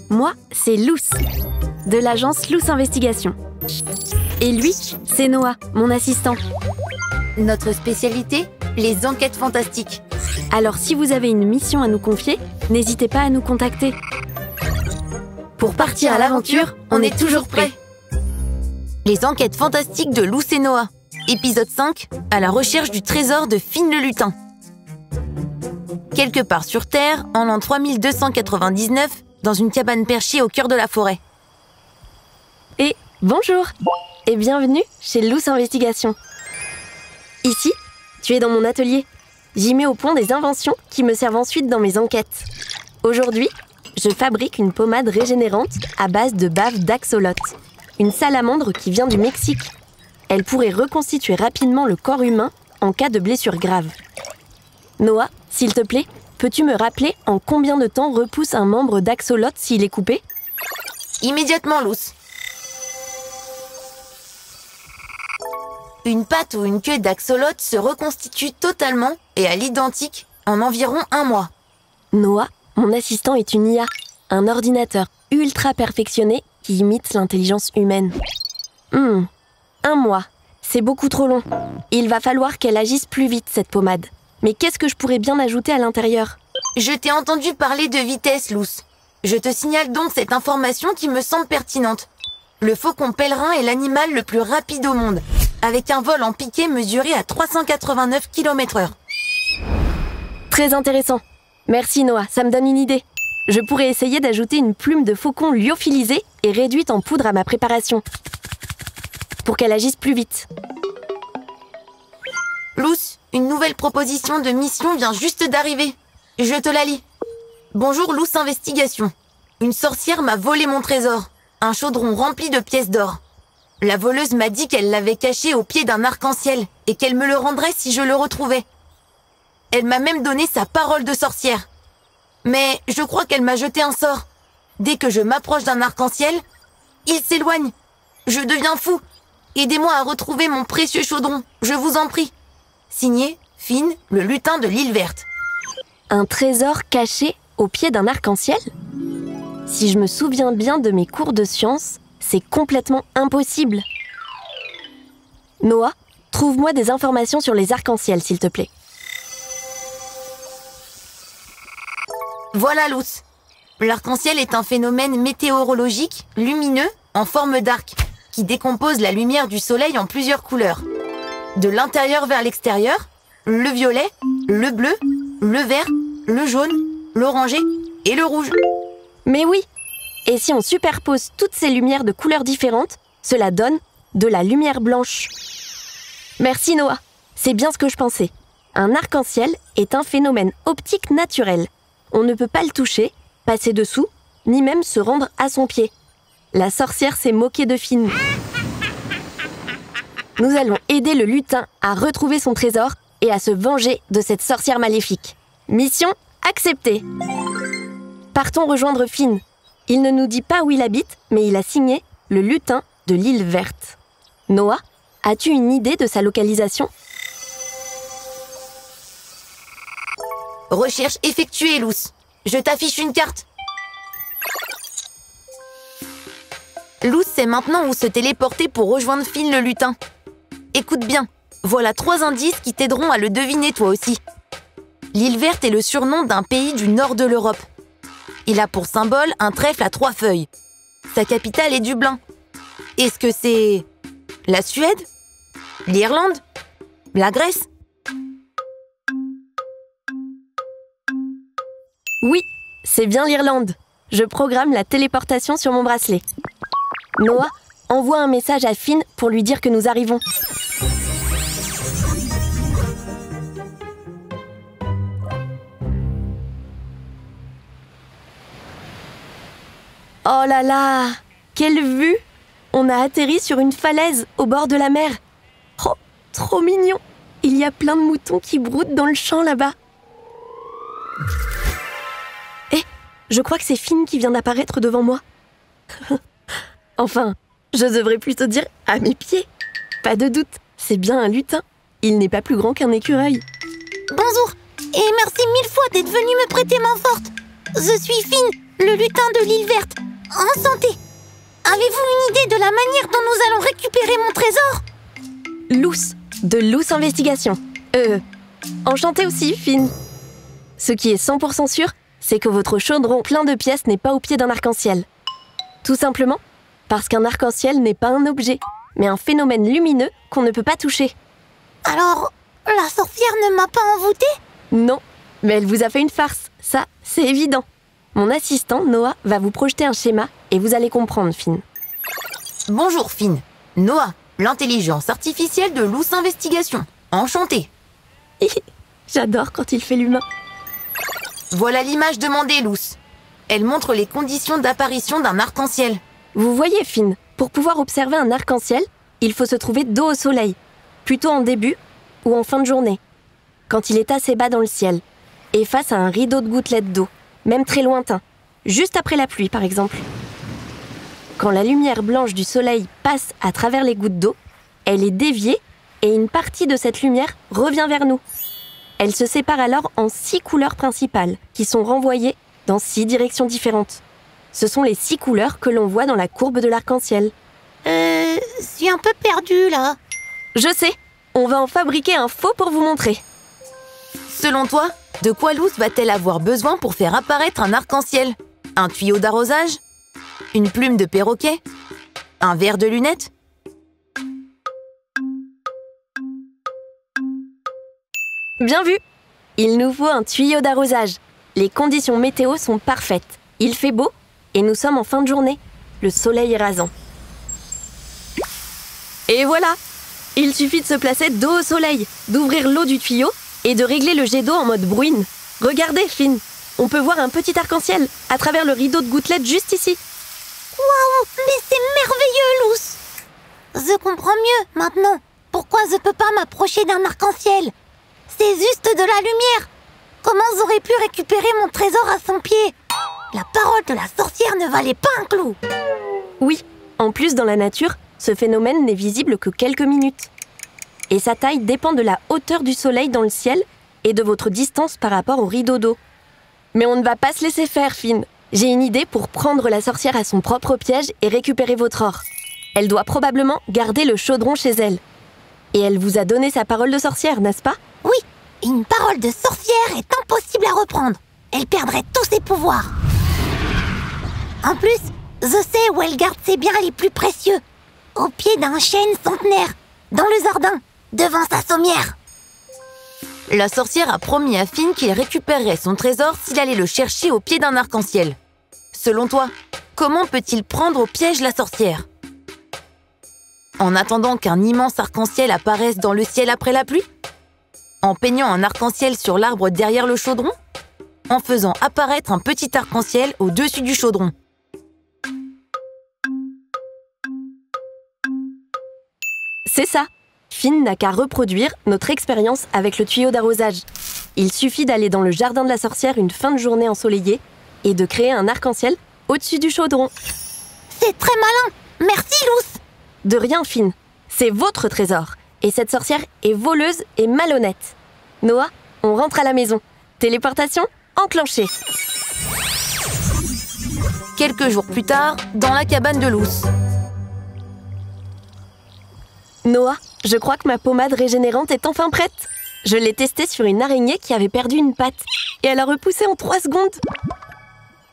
Moi, c'est Luce, de l'agence Luce Investigation. Et lui, c'est Noah, mon assistant. Notre spécialité, les enquêtes fantastiques. Alors si vous avez une mission à nous confier, n'hésitez pas à nous contacter. Pour partir à l'aventure, on est toujours prêts. Les enquêtes fantastiques de Luce et Noah. Épisode 5, à la recherche du trésor de Finn le lutin. Quelque part sur Terre, en l'an 3299, dans une cabane perchée au cœur de la forêt. Et bonjour et bienvenue chez Luce Investigation. Ici, tu es dans mon atelier. J'y mets au point des inventions qui me servent ensuite dans mes enquêtes. Aujourd'hui, je fabrique une pommade régénérante à base de bave d'axolote, une salamandre qui vient du Mexique. Elle pourrait reconstituer rapidement le corps humain en cas de blessure grave. Noah, s'il te plaît, peux-tu me rappeler en combien de temps repousse un membre d'axolote s'il est coupé? Immédiatement, Luce. Une patte ou une queue d'axolote se reconstitue totalement et à l'identique en environ 1 mois. Noah, mon assistant est une IA, un ordinateur ultra perfectionné qui imite l'intelligence humaine. 1 mois, c'est beaucoup trop long. Il va falloir qu'elle agisse plus vite, cette pommade. Mais qu'est-ce que je pourrais bien ajouter à l'intérieur? Je t'ai entendu parler de vitesse, Luce. Je te signale donc cette information qui me semble pertinente. Le faucon pèlerin est l'animal le plus rapide au monde, avec un vol en piqué mesuré à 389 km/h. Très intéressant. Merci Noah, ça me donne une idée. Je pourrais essayer d'ajouter une plume de faucon lyophilisée et réduite en poudre à ma préparation, pour qu'elle agisse plus vite. Luce, une nouvelle proposition de mission vient juste d'arriver. Je te la lis. Bonjour Luce Investigation. Une sorcière m'a volé mon trésor, un chaudron rempli de pièces d'or. La voleuse m'a dit qu'elle l'avait caché au pied d'un arc-en-ciel et qu'elle me le rendrait si je le retrouvais. Elle m'a même donné sa parole de sorcière. Mais je crois qu'elle m'a jeté un sort. Dès que je m'approche d'un arc-en-ciel, il s'éloigne. Je deviens fou. Aidez-moi à retrouver mon précieux chaudron, je vous en prie. Signé, Finn, le lutin de l'île verte. Un trésor caché au pied d'un arc-en-ciel? Si je me souviens bien de mes cours de sciences, c'est complètement impossible. Noah, trouve-moi des informations sur les arcs-en-ciel, s'il te plaît. Voilà, Luce. L'arc-en-ciel est un phénomène météorologique, lumineux, en forme d'arc, qui décompose la lumière du soleil en plusieurs couleurs. De l'intérieur vers l'extérieur, le violet, le bleu, le vert, le jaune, l'orangé et le rouge. Mais oui! Et si on superpose toutes ces lumières de couleurs différentes, cela donne de la lumière blanche. Merci Noah, c'est bien ce que je pensais. Un arc-en-ciel est un phénomène optique naturel. On ne peut pas le toucher, passer dessous, ni même se rendre à son pied. La sorcière s'est moquée de Finn. Nous allons aider le lutin à retrouver son trésor et à se venger de cette sorcière maléfique. Mission acceptée. Partons rejoindre Finn. Il ne nous dit pas où il habite, mais il a signé le lutin de l'île verte. Noah, as-tu une idée de sa localisation? Recherche effectuée, Luce. Je t'affiche une carte. Luce sait maintenant où se téléporter pour rejoindre Finn le lutin. Écoute bien, voilà 3 indices qui t'aideront à le deviner toi aussi. L'île verte est le surnom d'un pays du nord de l'Europe. Il a pour symbole un trèfle à 3 feuilles. Sa capitale est Dublin. Est-ce que c'est la Suède? L'Irlande? La Grèce? Oui, c'est bien l'Irlande. Je programme la téléportation sur mon bracelet. Noah, envoie un message à Finn pour lui dire que nous arrivons. Oh là là! Quelle vue! On a atterri sur une falaise au bord de la mer. Oh, trop mignon! Il y a plein de moutons qui broutent dans le champ là-bas. Eh, je crois que c'est Finn qui vient d'apparaître devant moi. Enfin, je devrais plutôt dire à mes pieds. Pas de doute, c'est bien un lutin. Il n'est pas plus grand qu'un écureuil. Bonjour, et merci 1000 fois d'être venu me prêter main forte. Je suis Finn, le lutin de l'île verte. Enchanté. Avez-vous une idée de la manière dont nous allons récupérer mon trésor? Luce, de Luce Investigation. Enchanté aussi, Finn. Ce qui est 100% sûr, c'est que votre chaudron plein de pièces n'est pas au pied d'un arc-en-ciel. Tout simplement parce qu'un arc-en-ciel n'est pas un objet, mais un phénomène lumineux qu'on ne peut pas toucher. Alors, la sorcière ne m'a pas envoûtée? Non, mais elle vous a fait une farce, ça, c'est évident. Mon assistant, Noah, va vous projeter un schéma et vous allez comprendre, Finn. Bonjour, Finn. Noah, l'intelligence artificielle de Luce Investigation. Enchanté. J'adore quand il fait l'humain. Voilà l'image demandée, Luce. Elle montre les conditions d'apparition d'un arc-en-ciel. Vous voyez, Finn, pour pouvoir observer un arc-en-ciel, il faut se trouver dos au soleil, plutôt en début ou en fin de journée, quand il est assez bas dans le ciel, et face à un rideau de gouttelettes d'eau, même très lointain, juste après la pluie par exemple. Quand la lumière blanche du soleil passe à travers les gouttes d'eau, elle est déviée et une partie de cette lumière revient vers nous. Elle se sépare alors en 6 couleurs principales qui sont renvoyées dans 6 directions différentes. Ce sont les 6 couleurs que l'on voit dans la courbe de l'arc-en-ciel. Je suis un peu perdue là. Je sais, on va en fabriquer un faux pour vous montrer. Selon toi, de quoi Luce va-t-elle avoir besoin pour faire apparaître un arc-en-ciel? Un tuyau d'arrosage? Une plume de perroquet? Un verre de lunettes? Bien vu! Il nous faut un tuyau d'arrosage. Les conditions météo sont parfaites. Il fait beau et nous sommes en fin de journée. Le soleil est rasant. Et voilà! Il suffit de se placer dos au soleil, d'ouvrir l'eau du tuyau et de régler le jet d'eau en mode bruine. Regardez, Finn, on peut voir un petit arc-en-ciel à travers le rideau de gouttelettes juste ici. Waouh, mais c'est merveilleux, Luce! Je comprends mieux maintenant pourquoi je peux pas m'approcher d'un arc-en-ciel. C'est juste de la lumière. Comment j'aurais pu récupérer mon trésor à son pied? La parole de la sorcière ne valait pas un clou. Oui, en plus dans la nature, ce phénomène n'est visible que quelques minutes. Et sa taille dépend de la hauteur du soleil dans le ciel et de votre distance par rapport au rideau d'eau. Mais on ne va pas se laisser faire, Finn. J'ai une idée pour prendre la sorcière à son propre piège et récupérer votre or. Elle doit probablement garder le chaudron chez elle. Et elle vous a donné sa parole de sorcière, n'est-ce pas? Oui, une parole de sorcière est impossible à reprendre. Elle perdrait tous ses pouvoirs. En plus, je sais où elle garde ses biens les plus précieux. Au pied d'un chêne centenaire, dans le jardin, devant sa sommière. La sorcière a promis à Finn qu'il récupérerait son trésor s'il allait le chercher au pied d'un arc-en-ciel. Selon toi, comment peut-il prendre au piège la sorcière? En attendant qu'un immense arc-en-ciel apparaisse dans le ciel après la pluie? En peignant un arc-en-ciel sur l'arbre derrière le chaudron? En faisant apparaître un petit arc-en-ciel au-dessus du chaudron? C'est ça. Finn n'a qu'à reproduire notre expérience avec le tuyau d'arrosage. Il suffit d'aller dans le jardin de la sorcière une fin de journée ensoleillée et de créer un arc-en-ciel au-dessus du chaudron. C'est très malin. Merci, Luce. De rien, Finn. C'est votre trésor. Et cette sorcière est voleuse et malhonnête. Noah, on rentre à la maison. Téléportation enclenchée. Quelques jours plus tard, dans la cabane de Luce. Noah, je crois que ma pommade régénérante est enfin prête. Je l'ai testée sur une araignée qui avait perdu une patte. Et elle a repoussé en 3 secondes.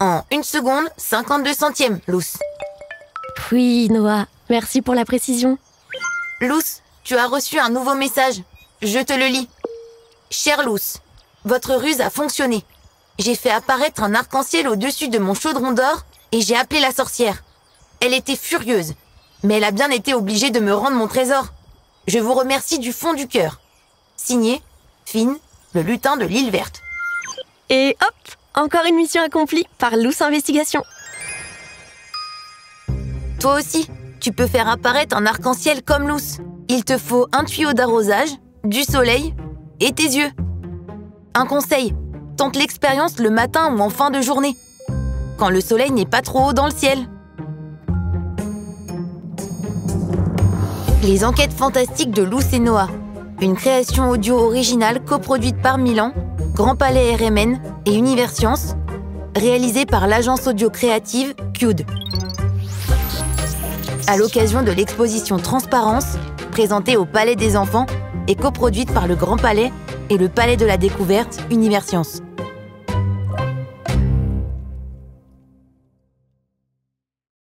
En 1 seconde, 52 centièmes, Luce. Oui, Noah, merci pour la précision. Luce, tu as reçu un nouveau message. Je te le lis. Chère Luce, votre ruse a fonctionné. J'ai fait apparaître un arc-en-ciel au-dessus de mon chaudron d'or et j'ai appelé la sorcière. Elle était furieuse, mais elle a bien été obligée de me rendre mon trésor. Je vous remercie du fond du cœur. Signé, Finn, le lutin de l'île verte. Et hop, encore une mission accomplie par Luce Investigation. Toi aussi, tu peux faire apparaître un arc-en-ciel comme Luce. Il te faut un tuyau d'arrosage, du soleil et tes yeux. Un conseil, tente l'expérience le matin ou en fin de journée, quand le soleil n'est pas trop haut dans le ciel. Les enquêtes fantastiques de Luce et Noah, une création audio originale coproduite par Milan, Grand Palais RMN et Univers Science, réalisé par l'agence audio créative CUD. À l'occasion de l'exposition Transparence, présentée au Palais des Enfants et coproduite par le Grand Palais et le Palais de la Découverte Universcience.